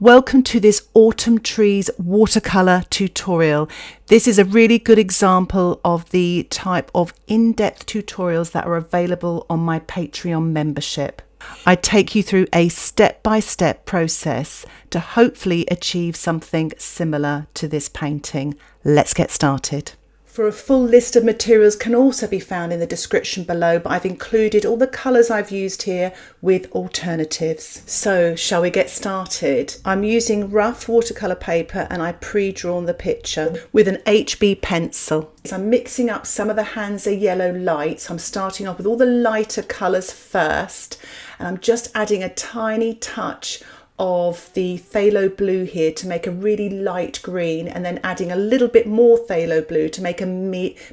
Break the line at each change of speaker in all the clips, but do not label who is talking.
Welcome to this Autumn Trees watercolour tutorial. This is a really good example of the type of in-depth tutorials that are available on my Patreon membership. I take you through a step-by-step process to hopefully achieve something similar to this painting. Let's get started. For a full list of materials can also be found in the description below, but I've included all the colours I've used here with alternatives. So shall we get started? I'm using rough watercolour paper and I pre-drawn the picture with an HB pencil. So I'm mixing up some of the Hansa yellow lights. I'm starting off with all the lighter colours first, and I'm just adding a tiny touch of the phthalo blue here to make a really light green, and then adding a little bit more phthalo blue to make a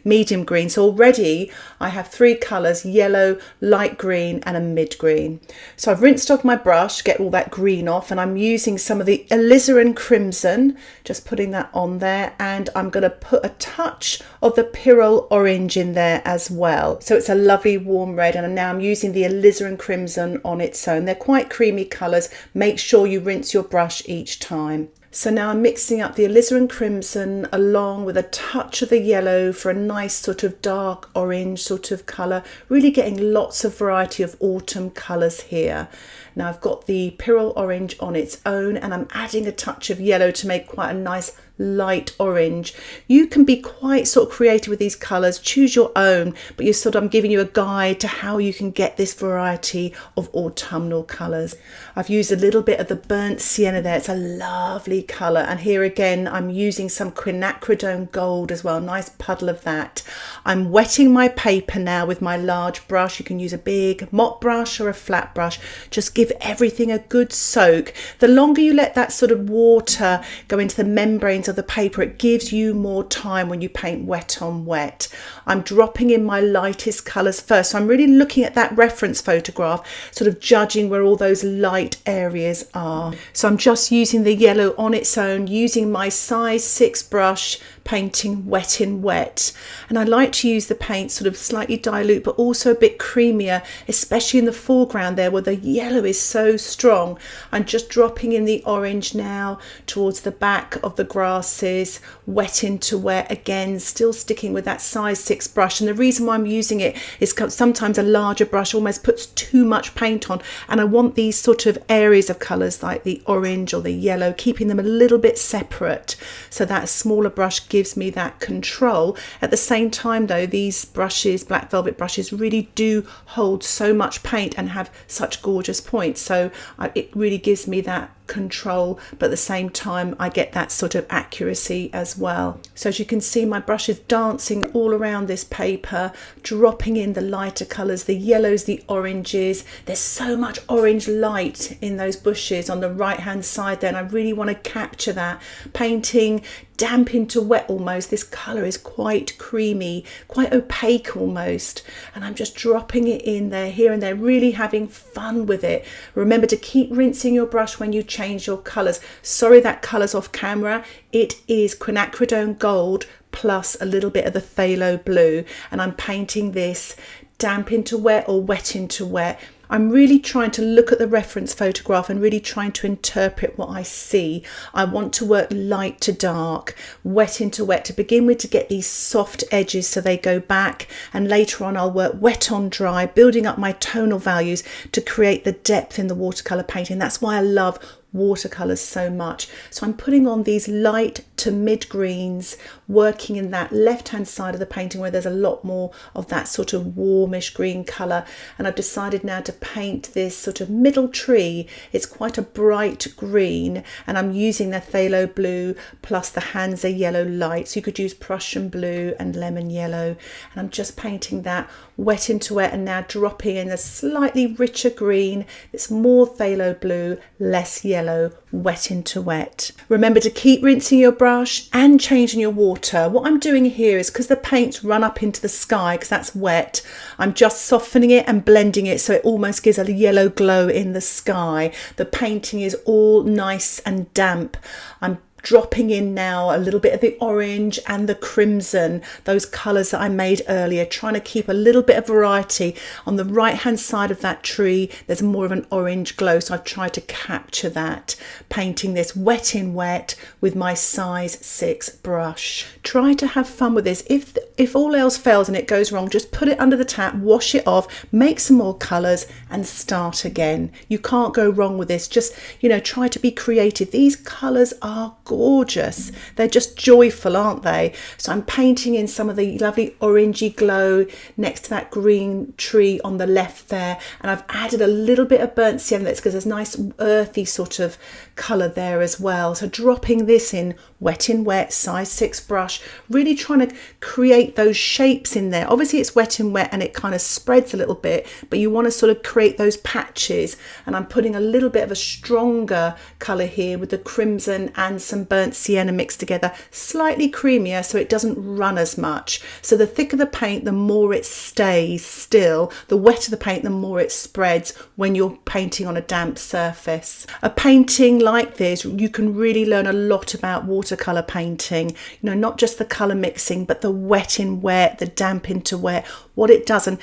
medium green. So already I have three colours: yellow, light green and a mid green. So I've rinsed off my brush, get all that green off, and I'm using some of the Alizarin Crimson, just putting that on there, and I'm going to put a touch of the Pyrrole Orange in there as well. So it's a lovely warm red, and now I'm using the Alizarin Crimson on its own. They're quite creamy colours. Make sure you rinse your brush each time. So now I'm mixing up the Alizarin Crimson along with a touch of the yellow for a nice sort of dark orange sort of colour, really getting lots of variety of autumn colours here. Now I've got the Pyrrole Orange on its own, and I'm adding a touch of yellow to make quite a nice light orange. You can be quite sort of creative with these colours, choose your own, but I'm giving you a guide to how you can get this variety of autumnal colours. I've used a little bit of the burnt sienna there. It's a lovely colour, and here again I'm using some Quinacridone Gold as well, nice puddle of that. I'm wetting my paper now with my large brush. You can use a big mop brush or a flat brush. Just give everything a good soak. The longer you let that sort of water go into the membranes of the paper, it gives you more time when you paint wet on wet. I'm dropping in my lightest colours first, so I'm really looking at that reference photograph, sort of judging where all those light areas are. So I'm just using the yellow on its own, using my size 6 brush, painting wet in wet. And I like to use the paint sort of slightly dilute but also a bit creamier, especially in the foreground there where the yellow is so strong. I'm just dropping in the orange now towards the back of the grasses, wet into wet again, still sticking with that size 6 brush. And the reason why I'm using it is sometimes a larger brush almost puts too much paint on, and I want these sort of areas of colours like the orange or the yellow, keeping them a little bit separate, so that smaller brush gives me that control. At the same time though, these brushes, black velvet brushes, really do hold so much paint and have such gorgeous points, so it really gives me that control, but at the same time I get that sort of accuracy as well. So as you can see, my brush is dancing all around this paper, dropping in the lighter colours, the yellows, the oranges. There's so much orange light in those bushes on the right hand side there, and I really want to capture that, painting damp into wet almost. This colour is quite creamy, quite opaque almost, and I'm just dropping it in there, here and there, really having fun with it. Remember to keep rinsing your brush when you change your colours. Sorry that colour's off camera. It is Quinacridone Gold plus a little bit of the Phthalo Blue, and I'm painting this damp into wet or wet into wet. I'm really trying to look at the reference photograph and really trying to interpret what I see. I want to work light to dark, wet into wet to begin with, to get these soft edges so they go back, and later on I'll work wet on dry, building up my tonal values to create the depth in the watercolour painting. That's why I love watercolours so much. So I'm putting on these light to mid greens, working in that left hand side of the painting where there's a lot more of that sort of warmish green colour. And I've decided now to paint this sort of middle tree. It's quite a bright green, and I'm using the Phthalo Blue plus the Hansa yellow light. So you could use Prussian blue and lemon yellow, and I'm just painting that wet into wet, and now dropping in a slightly richer green. It's more Phthalo Blue, less yellow, wet into wet. Remember to keep rinsing your brush and changing your water. What I'm doing here is, because the paint's run up into the sky because that's wet, I'm just softening it and blending it so it almost gives a yellow glow in the sky. The painting is all nice and damp. I'm dropping in now a little bit of the orange and the crimson, those colours that I made earlier, trying to keep a little bit of variety. On the right hand side of that tree, there's more of an orange glow, so I've tried to capture that, painting this wet in wet with my size 6 brush. Try to have fun with this. If all else fails and it goes wrong, just put it under the tap, wash it off, make some more colours and start again. You can't go wrong with this. Just, you know, try to be creative. These colours are gorgeous. They're just joyful, aren't they? So I'm painting in some of the lovely orangey glow next to that green tree on the left there, and I've added a little bit of burnt sienna because there's a nice earthy sort of colour there as well. So dropping this in wet, size 6 brush, really trying to create those shapes in there. Obviously it's wet and wet and it kind of spreads a little bit, but you want to sort of create those patches, and I'm putting a little bit of a stronger colour here with the crimson and some burnt sienna mixed together, slightly creamier so it doesn't run as much. So the thicker the paint, the more it stays still. The wetter the paint, the more it spreads when you're painting on a damp surface. A painting like this, you can really learn a lot about watercolour painting, you know, not just the colour mixing, but the wet in wet, the damp into wet, what it does, and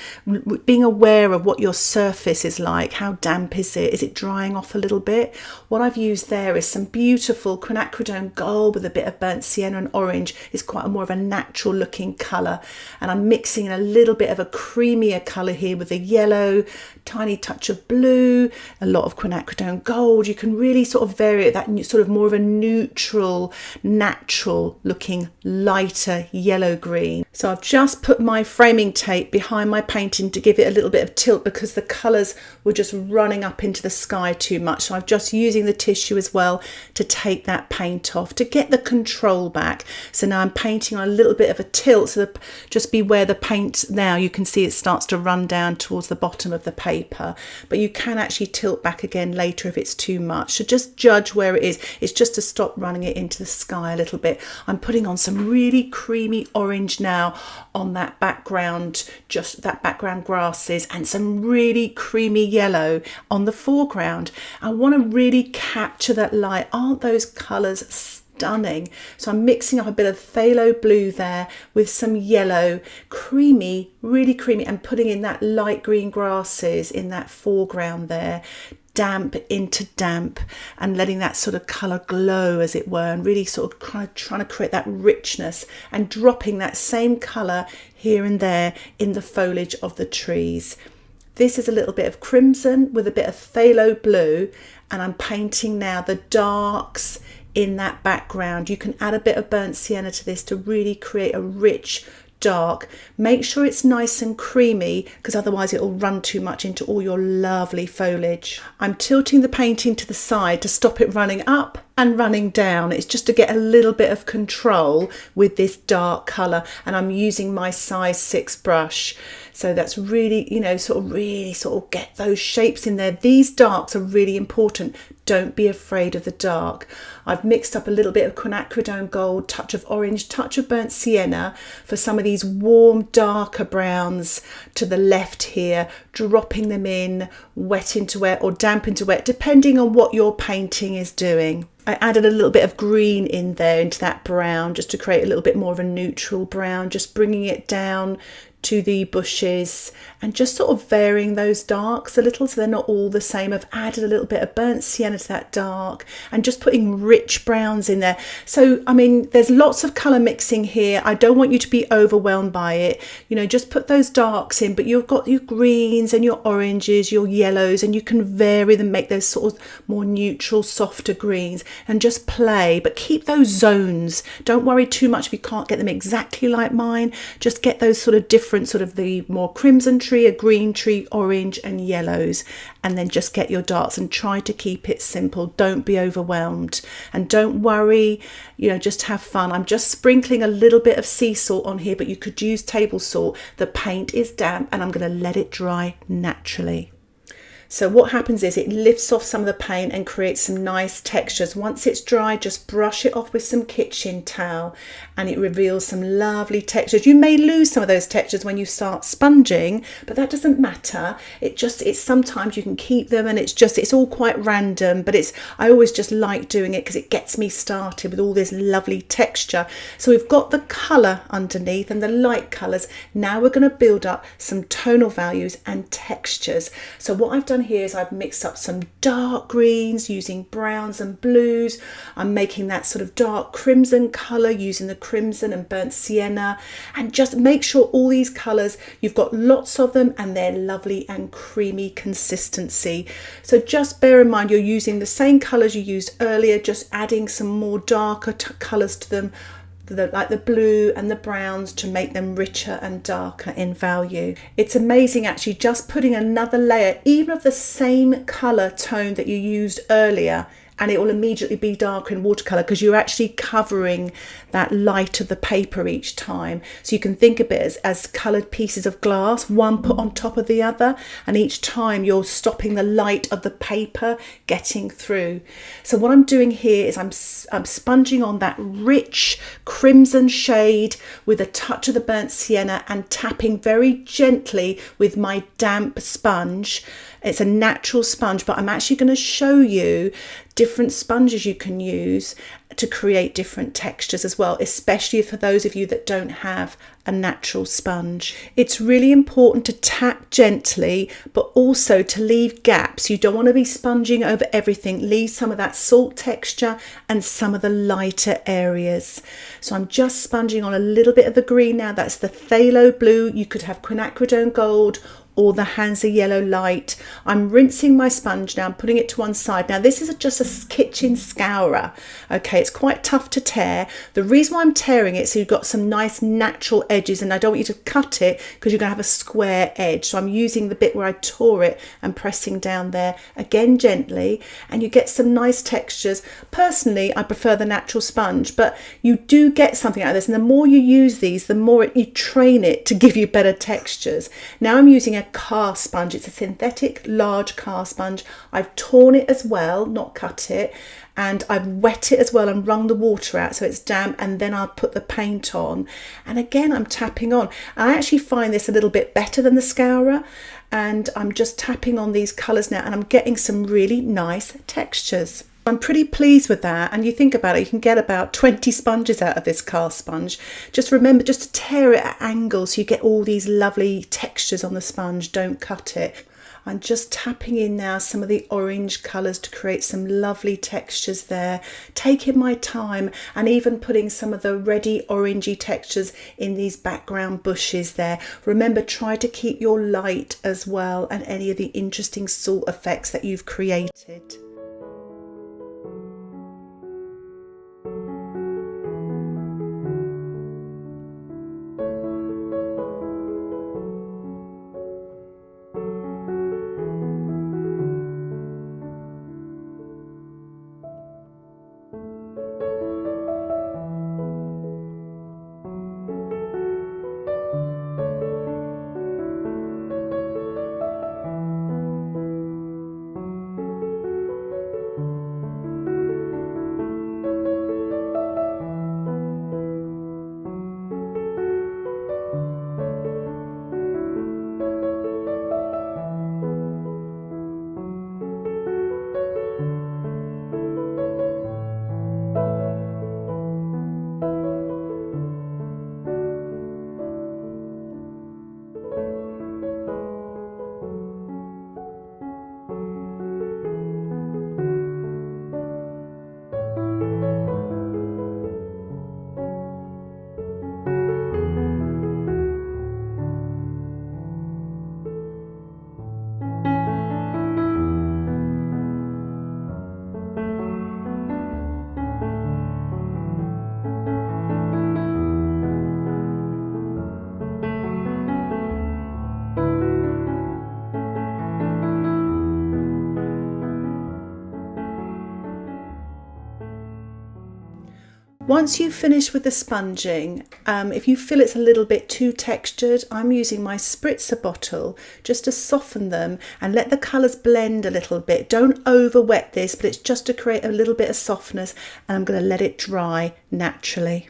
being aware of what your surface is like. How damp is it? Is it drying off a little bit? What I've used there is some beautiful Quinacridone Gold with a bit of burnt sienna and orange. It's quite a more of a natural looking colour, and I'm mixing in a little bit of a creamier colour here with the yellow, tiny touch of blue, a lot of Quinacridone Gold. You can really sort of vary it, that sort of more of a neutral, natural looking lighter yellow green. So I've just put my framing tape behind my painting to give it a little bit of tilt because the colours were just running up into the sky too much. So I'm just using the tissue as well to take that paint off, to get the control back. So now I'm painting on a little bit of a tilt, so just beware the paint now. You can see it starts to run down towards the bottom of the paper, but you can actually tilt back again later if it's too much. So just judge where it is. It's just to stop running it into the sky a little bit. I'm putting on some really creamy orange now on that background, just that background grasses, and some really creamy yellow on the foreground. I want to really capture that light. Aren't those colours stunning? So I'm mixing up a bit of phthalo blue there with some yellow, creamy, really creamy, and putting in that light green grasses in that foreground there, damp into damp, and letting that sort of colour glow as it were, and really sort of trying to create that richness, and dropping that same colour here and there in the foliage of the trees. This is a little bit of crimson with a bit of phthalo blue, and I'm painting now the darks in that background. You can add a bit of burnt sienna to this to really create a rich dark. Make sure it's nice and creamy, because otherwise it will run too much into all your lovely foliage. I'm tilting the painting to the side to stop it running up and running down. It's just to get a little bit of control with this dark colour, and I'm using my size 6 brush. So that's really, you know, sort of get those shapes in there. These darks are really important. Don't be afraid of the dark. I've mixed up a little bit of Quinacridone Gold, touch of orange, touch of burnt sienna for some of these warm, darker browns to the left here, dropping them in wet into wet or damp into wet, depending on what your painting is doing. I added a little bit of green in there into that brown just to create a little bit more of a neutral brown, just bringing it down to the bushes and just sort of varying those darks a little so they're not all the same. I've added a little bit of burnt sienna to that dark and just putting rich browns in there. So I mean, there's lots of colour mixing here. I don't want you to be overwhelmed by it. You know, just put those darks in, but you've got your greens and your oranges, your yellows, and you can vary them, make those sort of more neutral, softer greens, and just play, but keep those zones. Don't worry too much if you can't get them exactly like mine. Just get those sort of different, sort of the more crimson tree, a green tree, orange and yellows, and then just get your darks and try to keep it simple. Don't be overwhelmed and don't worry, you know, just have fun. I'm just sprinkling a little bit of sea salt on here, but you could use table salt. The paint is damp and I'm going to let it dry naturally. So what happens is it lifts off some of the paint and creates some nice textures. Once it's dry, just brush it off with some kitchen towel and it reveals some lovely textures. You may lose some of those textures when you start sponging, but that doesn't matter. It's sometimes you can keep them, and it's all quite random, but I always just like doing it because it gets me started with all this lovely texture. So we've got the colour underneath and the light colours. Now we're going to build up some tonal values and textures. So what I've done here is I've mixed up some dark greens using browns and blues. I'm making that sort of dark crimson colour using the crimson and burnt sienna, and just make sure all these colours, you've got lots of them and they're lovely and creamy consistency. So just bear in mind you're using the same colours you used earlier, just adding some more darker colours to them, like the blue and the browns, to make them richer and darker in value. It's amazing actually just putting another layer, even of the same colour tone that you used earlier, and it will immediately be darker in watercolour because you're actually covering that light of the paper each time. So you can think of it as coloured pieces of glass, one put on top of the other, and each time you're stopping the light of the paper getting through. So what I'm doing here is I'm sponging on that rich crimson shade with a touch of the burnt sienna and tapping very gently with my damp sponge. It's a natural sponge, but I'm actually going to show you different sponges you can use to create different textures as well, especially for those of you that don't have a natural sponge. It's really important to tap gently, but also to leave gaps. You don't want to be sponging over everything. Leave some of that salt texture and some of the lighter areas. So I'm just sponging on a little bit of the green now. That's the Phthalo Blue. You could have Quinacridone Gold or the Hansa Yellow Light. I'm rinsing my sponge now, I'm putting it to one side. Now this is just a kitchen scourer, okay, it's quite tough to tear. The reason why I'm tearing it, so you've got some nice natural edges, and I don't want you to cut it because you're going to have a square edge. So I'm using the bit where I tore it and pressing down there, again gently, and you get some nice textures. Personally, I prefer the natural sponge, but you do get something out of this, and the more you use these, the more you train it to give you better textures. Now I'm using a car sponge. It's a synthetic large car sponge. I've torn it as well, not cut it, and I've wet it as well and wrung the water out so it's damp, and then I'll put the paint on, and again I'm tapping on. I actually find this a little bit better than the scourer, and I'm just tapping on these colours now, and I'm getting some really nice textures. I'm pretty pleased with that, and you think about it, you can get about 20 sponges out of this car sponge. Just remember just to tear it at angles so you get all these lovely textures on the sponge. Don't cut it. I'm just tapping in now some of the orange colours to create some lovely textures there, taking my time, and even putting some of the reddy orangey textures in these background bushes there. Remember, try to keep your light as well and any of the interesting salt effects that you've created. Once you finish with the sponging, if you feel it's a little bit too textured, I'm using my spritzer bottle just to soften them and let the colours blend a little bit. Don't over wet this, but it's just to create a little bit of softness, and I'm going to let it dry naturally.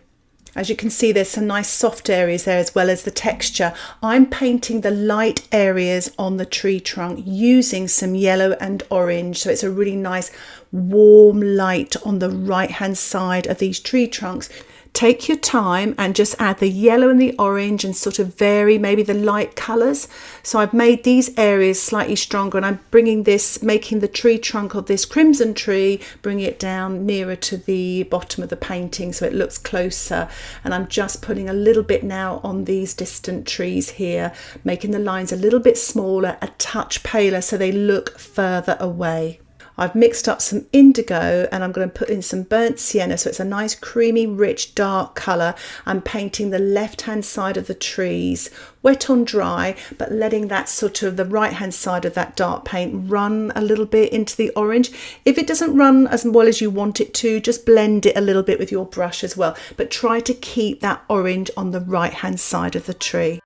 As you can see, there's some nice soft areas there as well as the texture. I'm painting the light areas on the tree trunk using some yellow and orange. So it's a really nice warm light on the right hand side of these tree trunks. Take your time and just add the yellow and the orange and sort of vary maybe the light colours. So I've made these areas slightly stronger, and I'm bringing this, making the tree trunk of this crimson tree, bringing it down nearer to the bottom of the painting so it looks closer. And I'm just putting a little bit now on these distant trees here, making the lines a little bit smaller, a touch paler so they look further away. I've mixed up some indigo and I'm going to put in some burnt sienna, so it's a nice creamy rich dark colour. I'm painting the left hand side of the trees, wet on dry, but letting that sort of the right hand side of that dark paint run a little bit into the orange. If it doesn't run as well as you want it to, just blend it a little bit with your brush as well, but try to keep that orange on the right hand side of the tree.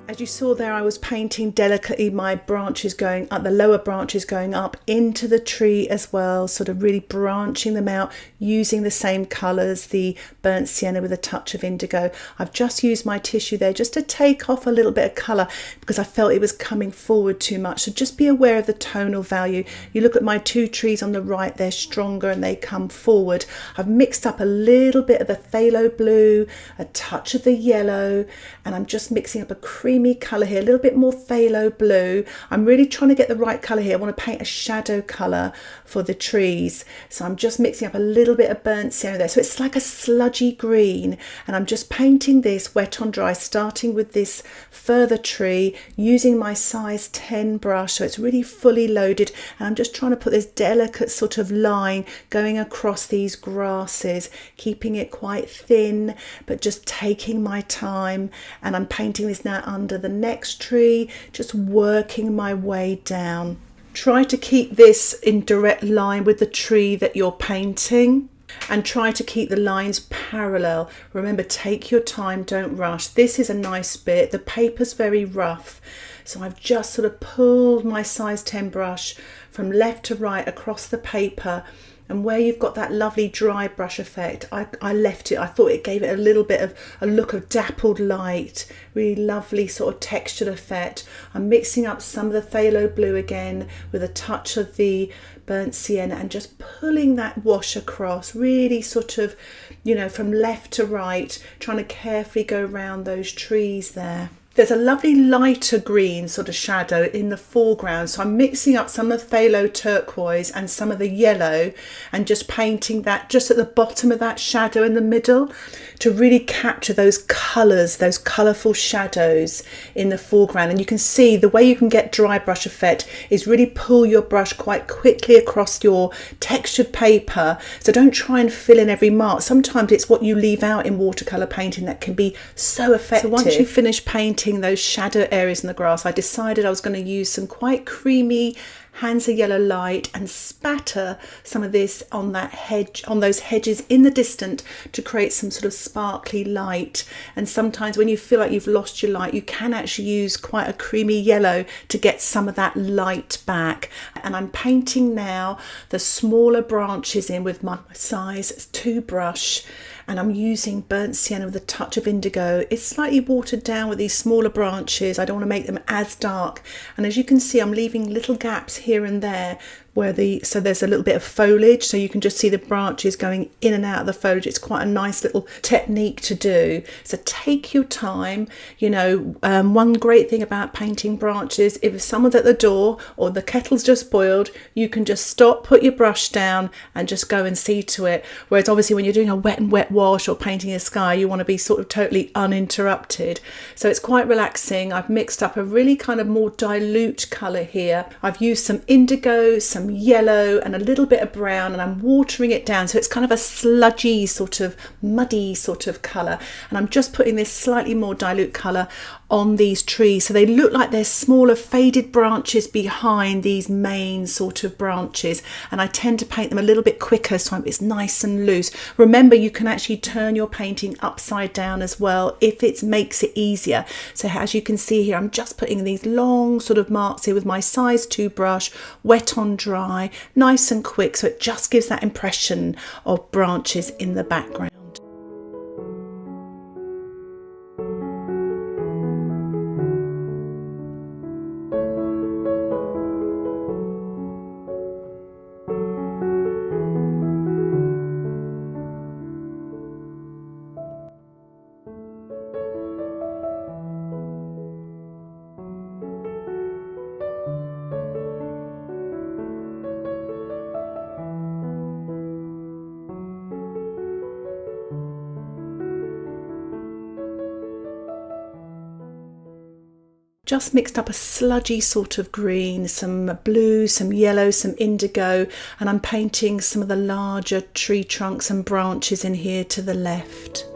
As you saw there, I was painting delicately my branches going up, the lower branches going up into the tree as well, sort of really branching them out using the same colours, the burnt sienna with a touch of indigo. I've just used my tissue there just to take off a little bit of colour because I felt it was coming forward too much. So just be aware of the tonal value. You look at my two trees on the right, they're stronger and they come forward. I've mixed up a little bit of the phthalo blue, a touch of the yellow, and I'm just mixing up a creamy colour here, a little bit more phthalo blue. I'm really trying to get the right colour here. I want to paint a shadow colour for the trees, so I'm just mixing up a little bit of burnt sienna there, so it's like a sludgy green, and I'm just painting this wet on dry, starting with this further tree using my size 10 brush, so it's really fully loaded, and I'm just trying to put this delicate sort of line going across these grasses, keeping it quite thin but just taking my time. And I'm painting this now under the next tree, just working my way down. Try to keep this in direct line with the tree that you're painting and try to keep the lines parallel. Remember, take your time, don't rush. This is a nice bit. The paper's very rough, so I've just sort of pulled my size 10 brush from left to right across the paper, and where you've got that lovely dry brush effect, I left it. I thought it gave it a little bit of a look of dappled light, really lovely sort of textured effect. I'm mixing up some of the phthalo blue again with a touch of the burnt sienna and just pulling that wash across, really sort of, you know, from left to right, trying to carefully go around those trees there. There's a lovely lighter green sort of shadow in the foreground, so I'm mixing up some of the phthalo turquoise and some of the yellow and just painting that just at the bottom of that shadow in the middle to really capture those colours, those colourful shadows in the foreground. And you can see the way you can get dry brush effect is really pull your brush quite quickly across your textured paper, so don't try and fill in every mark. Sometimes it's what you leave out in watercolour painting that can be so effective. So once you finish painting painting those shadow areas in the grass, I decided I was going to use some quite creamy Hansa yellow light and spatter some of this on that hedge, on those hedges in the distance, to create some sort of sparkly light. And sometimes when you feel like you've lost your light, you can actually use quite a creamy yellow to get some of that light back. And I'm painting now the smaller branches in with my size 2 brush, and I'm using burnt sienna with a touch of indigo. It's slightly watered down with these smaller branches. I don't want to make them as dark. And as you can see, I'm leaving little gaps here and there where so there's a little bit of foliage, so you can just see the branches going in and out of the foliage. It's quite a nice little technique to do. So take your time. You know, one great thing about painting branches, if someone's at the door or the kettle's just boiled, you can just stop, put your brush down and just go and see to it. Whereas obviously when you're doing a wet and wet wash or painting a sky, you want to be sort of totally uninterrupted. So it's quite relaxing. I've mixed up a really kind of more dilute colour here. I've used some indigo, some yellow and a little bit of brown, and I'm watering it down so it's kind of a sludgy sort of muddy sort of colour. And I'm just putting this slightly more dilute colour on these trees so they look like they're smaller faded branches behind these main sort of branches, and I tend to paint them a little bit quicker so it's nice and loose. Remember, you can actually turn your painting upside down as well if it makes it easier. So as you can see here, I'm just putting these long sort of marks here with my size 2 brush, wet on dry, nice and quick, so it just gives that impression of branches in the background. Just mixed up a sludgy sort of green, some blue, some yellow, some indigo, and I'm painting some of the larger tree trunks and branches in here to the left.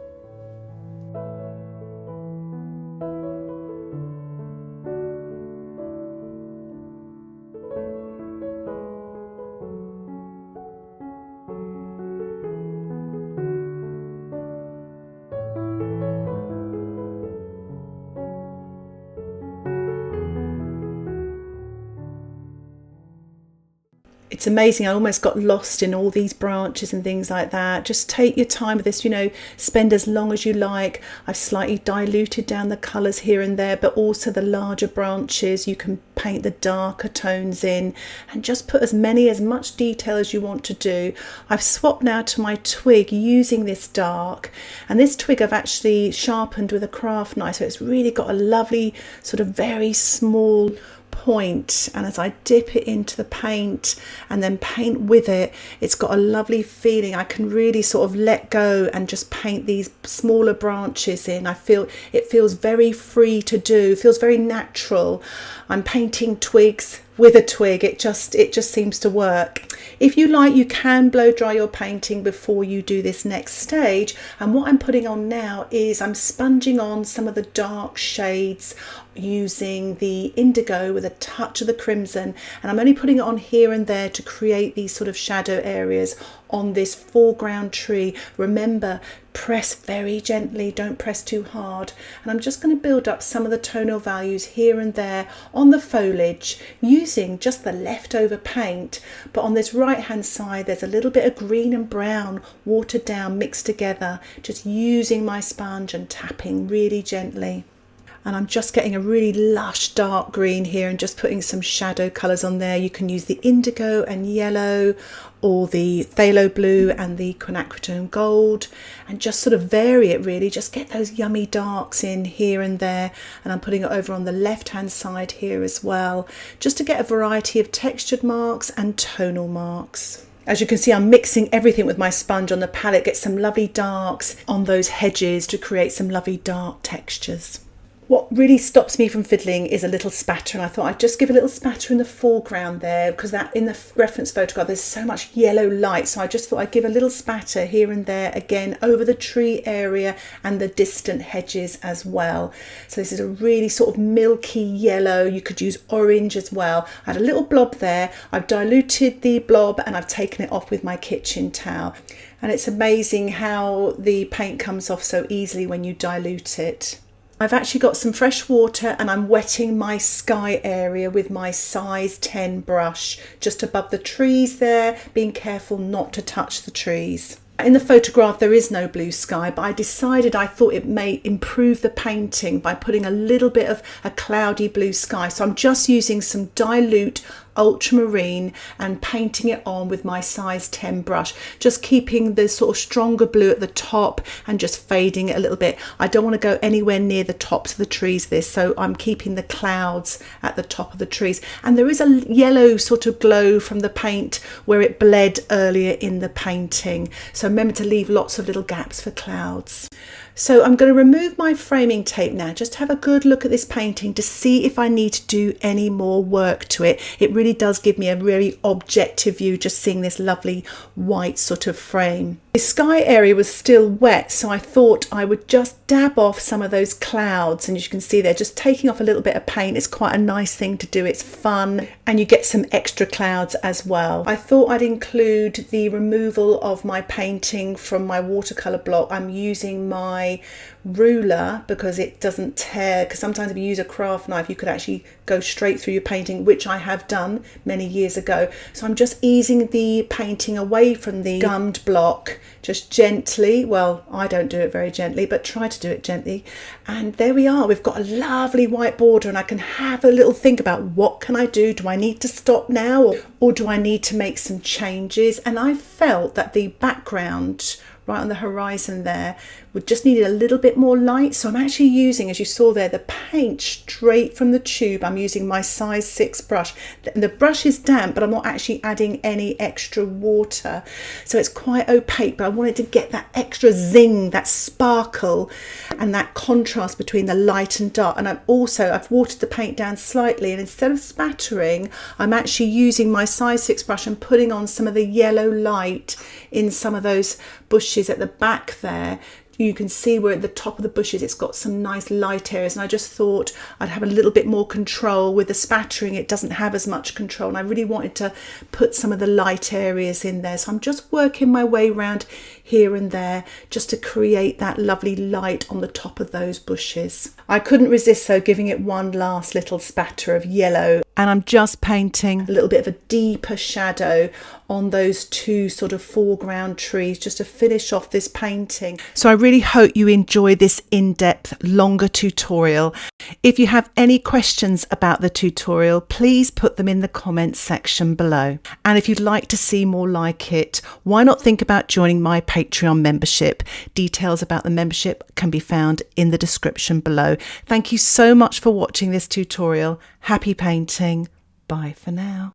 It's amazing. I almost got lost in all these branches and things like that. Just take your time with this, you know, spend as long as you like. I've slightly diluted down the colours here and there, but also the larger branches you can paint the darker tones in, and just put as much detail as you want to do. I've swapped now to my twig using this dark, and this twig I've actually sharpened with a craft knife, so it's really got a lovely sort of very small point, and as I dip it into the paint and then paint with it, it's got a lovely feeling. I can really sort of let go and just paint these smaller branches in. I feel it feels very free to do, feels very natural. I'm painting twigs with a twig. It just seems to work. If you like, you can blow dry your painting before you do this next stage, and what I'm putting on now is I'm sponging on some of the dark shades using the indigo with a touch of the crimson, and I'm only putting it on here and there to create these sort of shadow areas on this foreground tree. Remember, press very gently, don't press too hard. And I'm just going to build up some of the tonal values here and there on the foliage using just the leftover paint. But on this right hand side, there's a little bit of green and brown watered down mixed together, just using my sponge and tapping really gently. And I'm just getting a really lush dark green here and just putting some shadow colours on there. You can use the indigo and yellow, or the Phthalo Blue and the Quinacridone Gold, and just sort of vary it really. Just get those yummy darks in here and there, and I'm putting it over on the left hand side here as well, just to get a variety of textured marks and tonal marks. As you can see, I'm mixing everything with my sponge on the palette, get some lovely darks on those hedges to create some lovely dark textures. What really stops me from fiddling is a little spatter, and I thought I'd just give a little spatter in the foreground there, because that in the reference photograph there's so much yellow light, so I just thought I'd give a little spatter here and there, again over the tree area and the distant hedges as well. So this is a really sort of milky yellow. You could use orange as well. I had a little blob there. I've diluted the blob and I've taken it off with my kitchen towel, and it's amazing how the paint comes off so easily when you dilute it. I've actually got some fresh water and I'm wetting my sky area with my size 10 brush just above the trees there, being careful not to touch the trees. In the photograph there is no blue sky, but I decided I thought it may improve the painting by putting a little bit of a cloudy blue sky. So I'm just using some dilute ultramarine and painting it on with my size 10 brush, just keeping the sort of stronger blue at the top and just fading it a little bit. I don't want to go anywhere near the tops of the trees this, so I'm keeping the clouds at the top of the trees. And there is a yellow sort of glow from the paint where it bled earlier in the painting, so remember to leave lots of little gaps for clouds. So I'm going to remove my framing tape now, just to have a good look at this painting to see if I need to do any more work to it. It really does give me a really objective view just seeing this lovely white sort of frame. The sky area was still wet, so I thought I would just dab off some of those clouds, and as you can see they're just taking off a little bit of paint. It's quite a nice thing to do, it's fun, and you get some extra clouds as well. I thought I'd include the removal of my painting from my watercolour block. I'm using my ruler because it doesn't tear, because sometimes if you use a craft knife you could actually go straight through your painting, which I have done many years ago. So I'm just easing the painting away from the gummed block, just gently. Well, I don't do it very gently, but try to do it gently. And there we are, we've got a lovely white border, and I can have a little think about what can I do. Do I need to stop now, or do I need to make some changes? And I felt that the background right on the horizon there would just need a little bit more light, so I'm actually using, as you saw there, the paint straight from the tube. I'm using my size 6 brush. The brush is damp, but I'm not actually adding any extra water, so it's quite opaque, but I wanted to get that extra zing, that sparkle and that contrast between the light and dark. And I've watered the paint down slightly, and instead of spattering I'm actually using my size 6 brush and putting on some of the yellow light in some of those bushes at the back there. You can see where at the top of the bushes it's got some nice light areas, and I just thought I'd have a little bit more control. With the spattering it doesn't have as much control, and I really wanted to put some of the light areas in there, so I'm just working my way around here and there just to create that lovely light on the top of those bushes. I couldn't resist though giving it one last little spatter of yellow, and I'm just painting a little bit of a deeper shadow on those two sort of foreground trees just to finish off this painting. So I really hope you enjoy this in-depth longer tutorial. If you have any questions about the tutorial, please put them in the comments section below. And if you'd like to see more like it, why not think about joining my Patreon membership? Details about the membership can be found in the description below. Thank you so much for watching this tutorial. Happy painting. Bye for now.